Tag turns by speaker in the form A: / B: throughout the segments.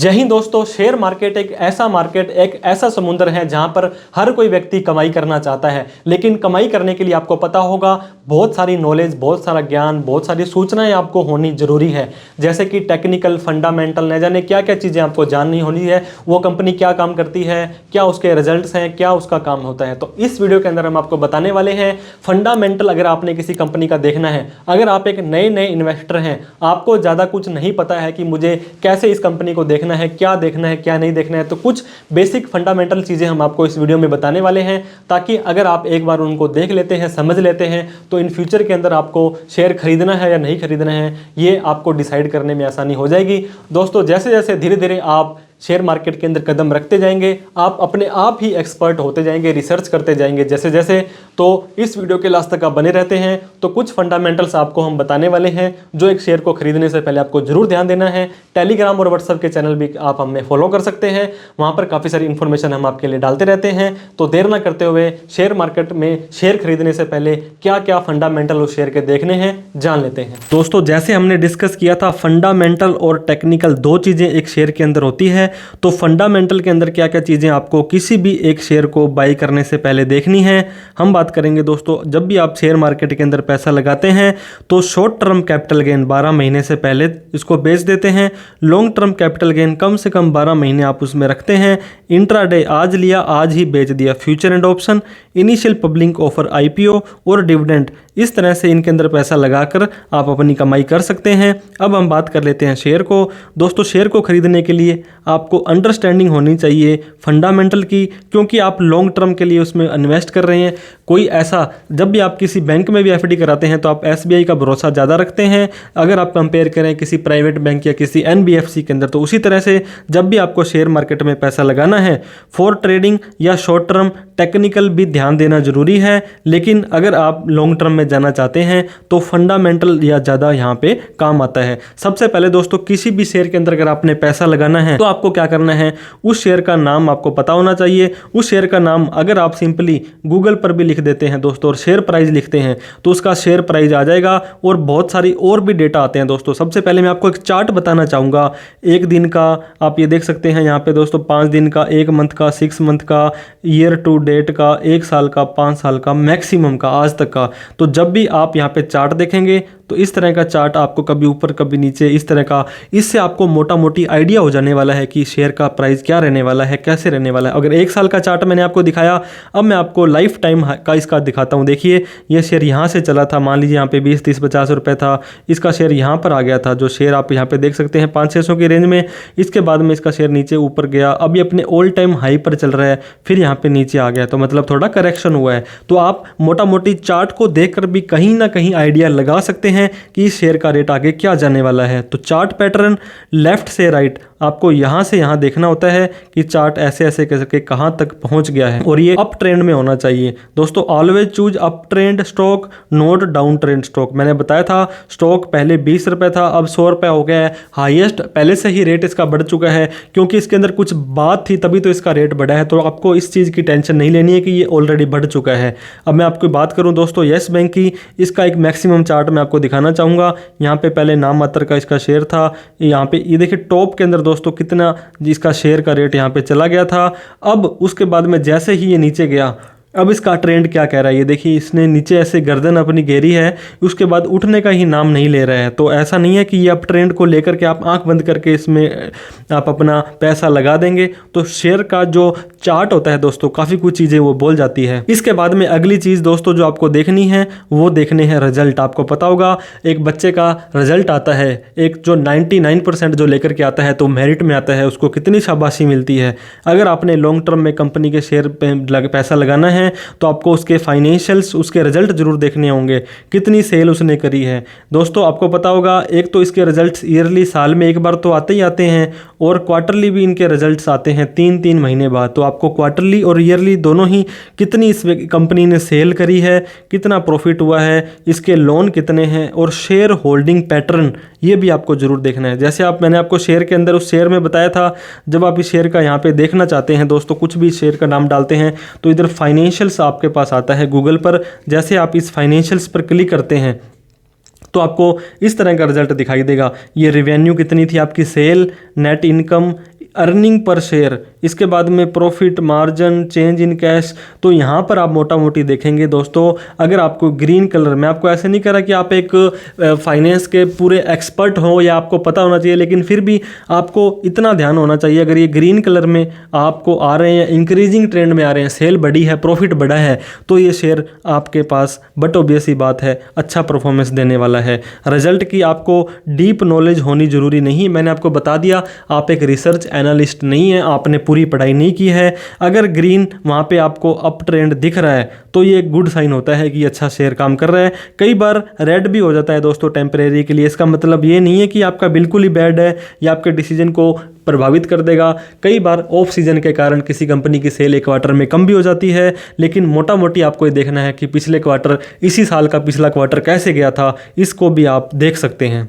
A: जय हिंद दोस्तों। Share market एक ऐसा समुद्र है जहां पर हर कोई व्यक्ति कमाई करना चाहता है, लेकिन कमाई करने के लिए आपको पता होगा बहुत सारी नॉलेज, बहुत सारा ज्ञान, बहुत सारी सूचनाएं आपको होनी जरूरी है। जैसे कि टेक्निकल, फंडामेंटल, न जाने क्या क्या चीज़ें आपको जाननी होनी है, वो कंपनी क्या काम करती है, क्या उसके रिजल्ट्स हैं, क्या उसका काम होता है। तो इस वीडियो के अंदर हम आपको बताने वाले हैं फंडामेंटल। अगर आपने किसी कंपनी का देखना है, अगर आप एक नए इन्वेस्टर हैं, आपको ज़्यादा कुछ नहीं पता है कि मुझे कैसे इस कंपनी को देखना है, क्या नहीं देखना है, तो कुछ बेसिक फंडामेंटल चीज़ें हम आपको इस वीडियो में बताने वाले हैं, ताकि अगर आप एक बार उनको देख लेते हैं, समझ लेते हैं, तो इन फ्यूचर के अंदर आपको शेयर खरीदना है या नहीं खरीदना है, ये आपको डिसाइड करने में आसानी हो जाएगी। दोस्तों, जैसे जैसे धीरे धीरे आप शेयर मार्केट के अंदर कदम रखते जाएंगे, आप अपने आप ही एक्सपर्ट होते जाएंगे, रिसर्च करते जाएंगे जैसे जैसे। तो इस वीडियो के लास्ट तक आप बने रहते हैं तो कुछ फंडामेंटल्स आपको हम बताने वाले हैं, जो एक शेयर को खरीदने से पहले आपको जरूर ध्यान देना है। टेलीग्राम और व्हाट्सएप के चैनल भी आप हमें फॉलो कर सकते हैं, वहाँ पर काफ़ी सारी इन्फॉर्मेशन हम आपके लिए डालते रहते हैं। तो देर ना करते हुए शेयर मार्केट में शेयर खरीदने से पहले क्या क्या फंडामेंटल उस शेयर के देखने हैं, जान लेते हैं। दोस्तों, जैसे हमने डिस्कस किया था, फंडामेंटल और टेक्निकल दो चीज़ें एक शेयर के अंदर होती है। तो फंडामेंटल के अंदर क्या क्या चीज़ें आपको किसी भी एक शेयर को बाई करने से पहले देखनी है, हम बात करेंगे। दोस्तों, जब भी आप शेयर मार्केट के अंदर पैसा लगाते हैं तो शॉर्ट टर्म कैपिटल गेन 12 महीने से पहले इसको बेच देते हैं। लॉन्ग टर्म कैपिटल गेन कम से कम 12 महीने आप उसमें रखते हैं। इंट्राडे आज लिया आज ही बेच दिया, future and option, initial public offer, IPO और डिविडेंड, इस तरह से इनके अंदर पैसा लगाकर आप अपनी कमाई कर सकते हैं। अब हम बात कर लेते हैं शेयर को। दोस्तों, शेयर को खरीदने के लिए आपको अंडरस्टैंडिंग होनी चाहिए फंडामेंटल की, क्योंकि आप लॉन्ग टर्म के लिए उसमें इन्वेस्ट कर रहे हैं। कोई ऐसा, जब भी आप किसी बैंक में भी FD कराते हैं तो आप SBI का भरोसा ज़्यादा रखते हैं, अगर आप कंपेयर करें किसी प्राइवेट बैंक या किसी NBFC के अंदर। तो उसी तरह से जब भी आपको शेयर मार्केट में पैसा लगाना है, फॉर ट्रेडिंग या शॉर्ट टर्म, टेक्निकल भी ध्यान देना जरूरी है, लेकिन अगर आप लॉन्ग टर्म में जाना चाहते हैं तो फंडामेंटल या ज़्यादा यहाँ पे काम आता है। सबसे पहले दोस्तों, किसी भी शेयर के अंदर अगर आपने पैसा लगाना है तो आपको क्या करना है, उस शेयर का नाम आपको पता होना चाहिए। उस शेयर का नाम अगर आप सिंपली गूगल पर भी लिख देते हैं दोस्तों और शेयर प्राइस लिखते हैं तो उसका शेयर प्राइस आ जाएगा, और बहुत सारी और भी डेटा आते हैं। दोस्तों, सबसे पहले मैं आपको एक चार्ट बताना चाहूँगा, एक दिन का आप ये देख सकते हैं यहाँ पे दोस्तों, 5 दिन का, 1 मंथ का, 6 मंथ का, ईयर टू डेट का, 1 साल का, 5 साल का, मैक्सिमम का, आज तक का। तो जब भी आप यहाँ पे चार्ट देखेंगे तो इस तरह का चार्ट आपको कभी ऊपर कभी नीचे इस तरह का, इससे आपको मोटा मोटी आइडिया हो जाने वाला है कि शेयर का प्राइस क्या रहने वाला है, कैसे रहने वाला है। अगर 1 साल का चार्ट मैंने आपको दिखाया, अब मैं आपको लाइफ टाइम का इसका दिखाता हूँ। देखिए, ये शेयर यहाँ से चला था, मान लीजिए यहाँ पे 20, 30, 50 रुपये था, इसका शेयर यहाँ पर आ गया था, जो शेयर आप यहाँ पे देख सकते हैं 500-600 की रेंज में। इसके बाद में इसका शेयर नीचे ऊपर गया, अभी अपने ऑल टाइम हाई पर चल रहा है, फिर यहाँ पे नीचे आ गया, तो मतलब थोड़ा करेक्शन हुआ है। तो आप मोटा मोटी चार्ट को देखकर भी कहीं ना कहीं आइडिया लगा सकते हैं कि शेयर का रेट आगे क्या जाने वाला है। तो चार्ट पैटर्न लेफ्ट से राइट आपको यहाँ से यहाँ देखना होता है कि चार्ट ऐसे ऐसे करके कहाँ तक पहुँच गया है, और ये अप ट्रेंड में होना चाहिए। दोस्तों, always choose up trend stock, note down trend stock. मैंने बताया था स्टॉक पहले 20 रुपये था, अब 100 रुपये हो गया है। हाईएस्ट पहले से ही रेट इसका बढ़ चुका है, क्योंकि इसके अंदर कुछ बात थी तभी तो इसका रेट बढ़ा है। तो आपको इस चीज़ की टेंशन नहीं लेनी है कि ये ऑलरेडी बढ़ चुका है। अब मैं आपको बात करूँ दोस्तों येस बैंक की, इसका एक मैक्सिमम चार्ट मैं आपको दिखाना चाहूँगा। यहाँ पे पहले नाम मात्र का इसका शेयर था, यहाँ पे ये देखिए टॉप के अंदर दोस्तों कितना इसका शेयर का रेट यहाँ पे चला गया था। अब उसके बाद में जैसे ही ये नीचे गया, अब इसका ट्रेंड क्या कह रहा है, ये देखिए इसने नीचे ऐसे गर्दन अपनी घेरी है, उसके बाद उठने का ही नाम नहीं ले रहा है। तो ऐसा नहीं है कि ये अप ट्रेंड को लेकर के आप आंख बंद करके इसमें आप अपना पैसा लगा देंगे। तो शेयर का जो चार्ट होता है दोस्तों, काफ़ी कुछ चीज़ें वो बोल जाती है। इसके बाद में अगली चीज़ दोस्तों जो आपको देखनी है, वो देखने हैं रिजल्ट। आपको पता होगा एक बच्चे का रिजल्ट आता है, एक जो 99% जो लेकर के आता है तो मेरिट में आता है, उसको कितनी शाबाशी मिलती है। अगर आपने लॉन्ग टर्म में कंपनी के शेयर पे पैसा लगाना है तो आपको उसके फाइनेंशियल्स, उसके रिजल्ट जरूर देखने होंगे, कितनी सेल उसने करी है। दोस्तों, आपको पता होगा एक तो इसके रिजल्ट्स ईयरली, साल में एक बार तो आते ही आते हैं, और क्वार्टरली भी इनके रिजल्ट्स आते हैं 3-3 महीने बाद। तो आपको क्वार्टरली और ईयरली दोनों ही कितनी इस कंपनी ने सेल करी है, कितना प्रॉफिट हुआ है, इसके लोन कितने हैं, और शेयर होल्डिंग पैटर्न, ये भी आपको जरूर देखना है। जैसे मैंने आपको शेयर के अंदर उस शेयर में बताया था, जब आप इस शेयर का यहाँ पे देखना चाहते हैं दोस्तों, कुछ भी शेयर का नाम डालते हैं तो इधर फाइनेंशियल्स आपके पास आता है गूगल पर। जैसे आप इस फाइनेंशियल्स पर क्लिक करते हैं तो आपको इस तरह का रिजल्ट दिखाई देगा। ये रेवेन्यू कितनी थी आपकी, sale, net income, earning per share, इसके बाद में profit margin, change in cash. तो यहाँ पर आप मोटा मोटी देखेंगे दोस्तों, अगर आपको ग्रीन कलर, मैं आपको ऐसे नहीं कह रहा कि आप एक फाइनेंस के पूरे एक्सपर्ट हो या आपको पता होना चाहिए, लेकिन फिर भी आपको इतना ध्यान होना चाहिए, अगर ये ग्रीन कलर में आपको आ रहे हैं, इंक्रीजिंग ट्रेंड में आ रहे हैं, सेल बढ़ी है, प्रॉफिट बढ़ा है, तो ये शेयर आपके पास बट ऑब्वियस ही बात है अच्छा परफॉर्मेंस देने वाला है। रिजल्ट की आपको डीप नॉलेज होनी जरूरी नहीं, मैंने आपको बता दिया, आप एक रिसर्च एनालिस्ट नहीं है, आपने पूरी पढ़ाई नहीं की है। अगर ग्रीन वहाँ पे आपको अप ट्रेंड दिख रहा है तो ये एक गुड साइन होता है कि अच्छा शेयर काम कर रहा है। कई बार रेड भी हो जाता है दोस्तों टेम्परेरी के लिए, इसका मतलब ये नहीं है कि आपका बिल्कुल ही बैड है या आपके डिसीजन को प्रभावित कर देगा। कई बार ऑफ सीजन के कारण किसी कंपनी की सेल एक क्वार्टर में कम भी हो जाती है, लेकिन मोटा मोटी आपको ये देखना है कि पिछले क्वार्टर, इसी साल का पिछला क्वार्टर कैसे गया था, इसको भी आप देख सकते हैं।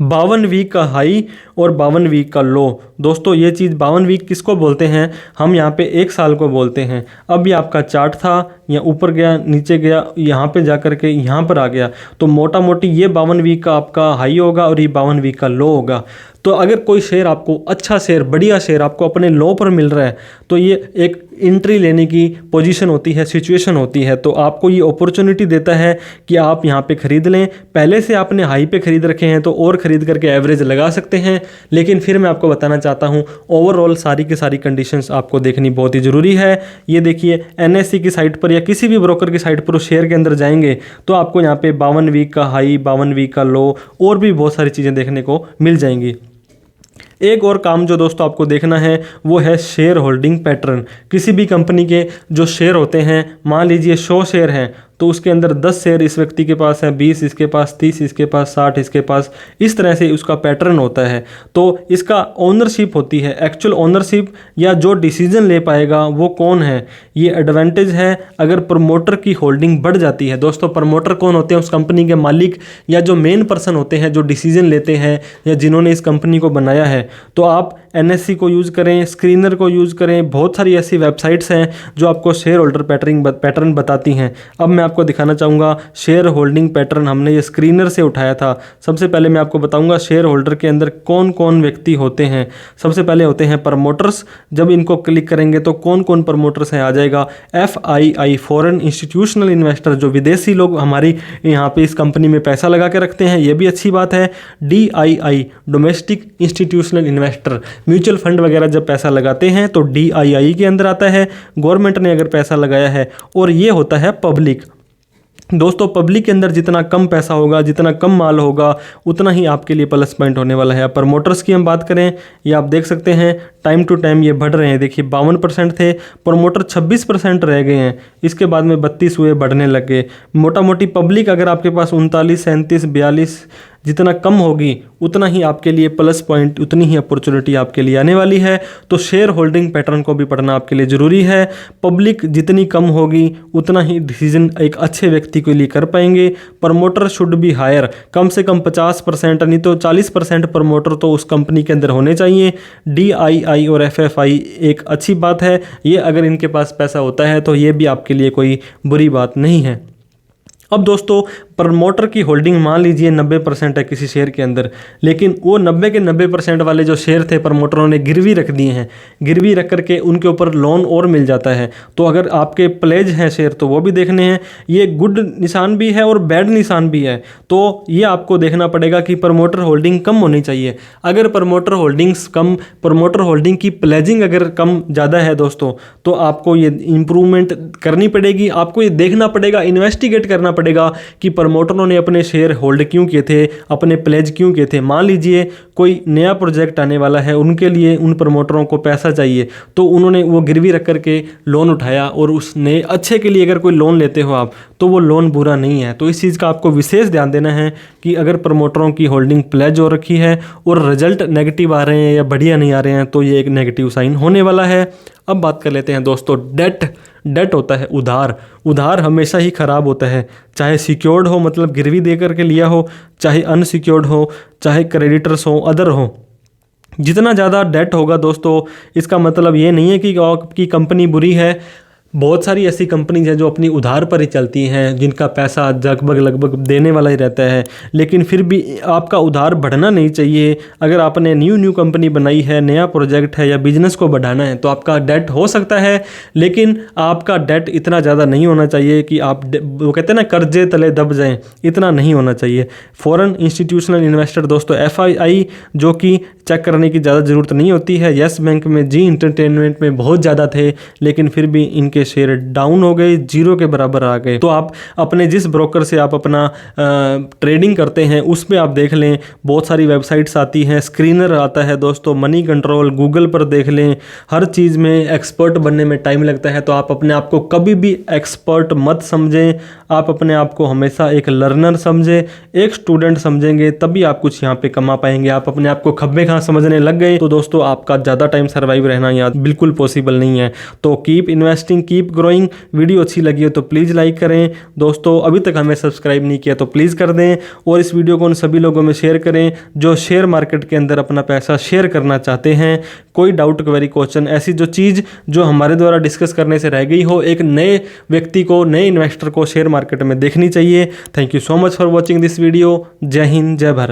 A: 52 वीक का हाई और 52 वीक का लो, दोस्तों ये चीज़ 52 वीक किसको बोलते हैं, हम यहाँ पे एक साल को बोलते हैं। अब ये आपका चार्ट था, या ऊपर गया, नीचे गया, यहाँ पे जा कर के यहाँ पर आ गया, तो मोटा मोटी ये 52 वीक का आपका हाई होगा और ये 52 वीक का लो होगा। तो अगर कोई शेयर आपको, अच्छा शेयर, बढ़िया शेयर आपको अपने लो पर मिल रहा है, तो ये एक एंट्री लेने की पोजीशन होती है, सिचुएशन होती है। तो आपको ये अपॉर्चुनिटी देता है कि आप यहाँ पे ख़रीद लें। पहले से आपने हाई पे ख़रीद रखे हैं तो और ख़रीद करके एवरेज लगा सकते हैं, लेकिन फिर मैं आपको बताना चाहता हूँ ओवरऑल सारी की सारी कंडीशंस आपको देखनी बहुत ही ज़रूरी है। ये देखिए NSE की साइट पर या किसी भी ब्रोकर की साइट पर उस शेयर के अंदर जाएंगे तो आपको यहाँ पे 52 वीक का हाई, 52 वीक का लो और भी बहुत सारी चीज़ें देखने को मिल जाएंगी। एक और काम जो दोस्तों आपको देखना है वो है शेयर होल्डिंग पैटर्न। किसी भी कंपनी के जो शेयर होते हैं, मान लीजिए 100 शेयर हैं तो उसके अंदर 10 शेयर इस व्यक्ति के पास हैं, 20 इसके पास, 30 इसके पास, 60 इसके पास, इस तरह से उसका पैटर्न होता है। तो इसका ओनरशिप होती है, एक्चुअल ओनरशिप या जो डिसीजन ले पाएगा वो कौन है, ये एडवांटेज है अगर प्रमोटर की होल्डिंग बढ़ जाती है। दोस्तों प्रमोटर कौन होते हैं, उस कंपनी के मालिक या जो मेन पर्सन होते हैं जो डिसीजन लेते हैं या जिन्होंने इस कंपनी को बनाया है। तो आप NSE को यूज़ करें, स्क्रीनर को यूज़ करें, बहुत सारी ऐसी वेबसाइट्स हैं जो आपको शेयर होल्डर पैटर्न बताती हैं। अब मैं आपको दिखाना चाहूँगा शेयर होल्डिंग पैटर्न, हमने ये स्क्रीनर से उठाया था। सबसे पहले मैं आपको बताऊँगा शेयर होल्डर के अंदर कौन कौन व्यक्ति होते हैं। सबसे पहले होते हैं प्रमोटर्स, जब इनको क्लिक करेंगे तो कौन कौन प्रमोटर्स हैं आ जाएगा। FII फॉरेन इंस्टीट्यूशनल इन्वेस्टर, जो विदेशी लोग हमारी यहाँ पे इस कंपनी में पैसा लगा के रखते हैं, ये भी अच्छी बात है। DII domestic institutional investor, mutual fund वगैरह जब पैसा लगाते हैं तो DII के अंदर आता है, गवर्नमेंट ने अगर पैसा लगाया है। और ये होता है पब्लिक। दोस्तों पब्लिक के अंदर जितना कम पैसा होगा, जितना कम माल होगा, उतना ही आपके लिए प्लस पॉइंट होने वाला है। प्रमोटर्स की हम बात करें, ये आप देख सकते हैं टाइम टू टाइम ये बढ़ रहे हैं। देखिए 52% थे, प्रमोटर 26% रह गए हैं, इसके बाद में 32 हुए, बढ़ने लग गए। मोटा मोटी पब्लिक अगर आपके पास 39, 37, 42 जितना कम होगी उतना ही आपके लिए प्लस पॉइंट, उतनी ही अपॉर्चुनिटी आपके लिए आने वाली है। तो शेयर होल्डिंग पैटर्न को भी पढ़ना आपके लिए ज़रूरी है। पब्लिक जितनी कम होगी उतना ही डिसीजन एक अच्छे व्यक्ति के लिए कर पाएंगे। प्रमोटर शुड बी हायर, कम से कम 50% नहीं तो 40% प्रमोटर तो उस कंपनी के अंदर होने चाहिए। DII और FFI एक अच्छी बात है, ये अगर इनके पास पैसा होता है तो ये भी आपके लिए कोई बुरी बात नहीं है। अब दोस्तों प्रमोटर की होल्डिंग मान लीजिए 90% है किसी शेयर के अंदर, लेकिन वो 90 के 90% वाले जो शेयर थे प्रमोटरों ने गिरवी रख दिए हैं। गिरवी रख करके उनके ऊपर लोन और मिल जाता है। तो अगर आपके प्लेज हैं शेयर तो वो भी देखने हैं। ये गुड निशान भी है और बैड निशान भी है। तो ये आपको देखना पड़ेगा कि प्रमोटर होल्डिंग कम होनी चाहिए। अगर प्रमोटर होल्डिंग्स कम, प्रमोटर होल्डिंग की प्लेजिंग अगर कम ज़्यादा है दोस्तों, तो आपको ये इम्प्रूवमेंट करनी पड़ेगी। आपको ये देखना पड़ेगा, इन्वेस्टिगेट करना पड़ेगा कि प्रमोटरों ने अपने शेयर होल्ड क्यों किए थे, अपने प्लेज क्यों किए थे। मान लीजिए कोई नया प्रोजेक्ट आने वाला है, उनके लिए उन प्रमोटरों को पैसा चाहिए, तो उन्होंने वो गिरवी रख करके लोन उठाया, और उस नए अच्छे के लिए अगर कोई लोन लेते हो आप, तो वो लोन बुरा नहीं है। तो इस चीज़ का आपको विशेष ध्यान देना है कि अगर प्रमोटरों की होल्डिंग प्लेज हो रखी है और रिजल्ट नेगेटिव आ रहे हैं या बढ़िया नहीं आ रहे हैं, तो ये एक नेगेटिव साइन होने वाला है। अब बात कर लेते हैं दोस्तों डेट होता है उधार हमेशा ही ख़राब होता है, चाहे सिक्योर्ड हो, मतलब गिरवी दे करके लिया हो, चाहे अनसिक्योर्ड हो, चाहे क्रेडिटर्स हो, अदर हो। जितना ज़्यादा डेट होगा दोस्तों, इसका मतलब ये नहीं है कि आपकी कंपनी बुरी है। बहुत सारी ऐसी कंपनीज हैं जो अपनी उधार पर ही चलती हैं, जिनका पैसा लगभग देने वाला ही रहता है, लेकिन फिर भी आपका उधार बढ़ना नहीं चाहिए। अगर आपने न्यू कंपनी बनाई है, नया प्रोजेक्ट है या बिजनेस को बढ़ाना है, तो आपका डेट हो सकता है, लेकिन आपका डेट इतना ज़्यादा नहीं होना चाहिए कि आप वो कहते हैं ना कर्जे तले दब जाएं, इतना नहीं होना चाहिए। फॉरेन इंस्टीट्यूशनल इन्वेस्टर दोस्तों FII जो कि चेक करने की ज़्यादा ज़रूरत नहीं होती है। येस बैंक में, जी इंटरटेनमेंट में बहुत ज़्यादा थे, लेकिन फिर भी इनके शेयर डाउन हो गए, जीरो के बराबर आ गए। तो आप अपने जिस ब्रोकर से आप अपना ट्रेडिंग करते हैं उसमें आप देख लें, बहुत सारी वेबसाइट्स आती हैं, स्क्रीनर आता है दोस्तों, मनी कंट्रोल, गूगल पर देख लें। हर चीज़ में एक्सपर्ट बनने में टाइम लगता है, तो आप अपने आप को कभी भी एक्सपर्ट मत समझें। आप अपने आप को हमेशा एक लर्नर समझें, एक स्टूडेंट समझेंगे, तभी आप कुछ यहाँ पे कमा पाएंगे। आप अपने आप को खब्बे खां समझने लग गए तो दोस्तों आपका ज़्यादा टाइम सर्वाइव रहना यहाँ बिल्कुल पॉसिबल नहीं है। तो keep investing, keep growing. Video अच्छी लगी हो तो प्लीज़ लाइक करें दोस्तों, अभी तक हमें सब्सक्राइब नहीं किया तो प्लीज़ कर दें, और इस वीडियो को उन सभी लोगों में शेयर करें जो शेयर मार्केट के अंदर अपना पैसा शेयर करना चाहते हैं। कोई डाउट, क्वेरी, क्वेश्चन, ऐसी जो चीज़ जो हमारे द्वारा डिस्कस करने से रह गई हो, एक नए व्यक्ति को, नए इन्वेस्टर को शेयर मार्केट में देखनी चाहिए। Thank you so much for watching this video. जय हिंद, जय भारत।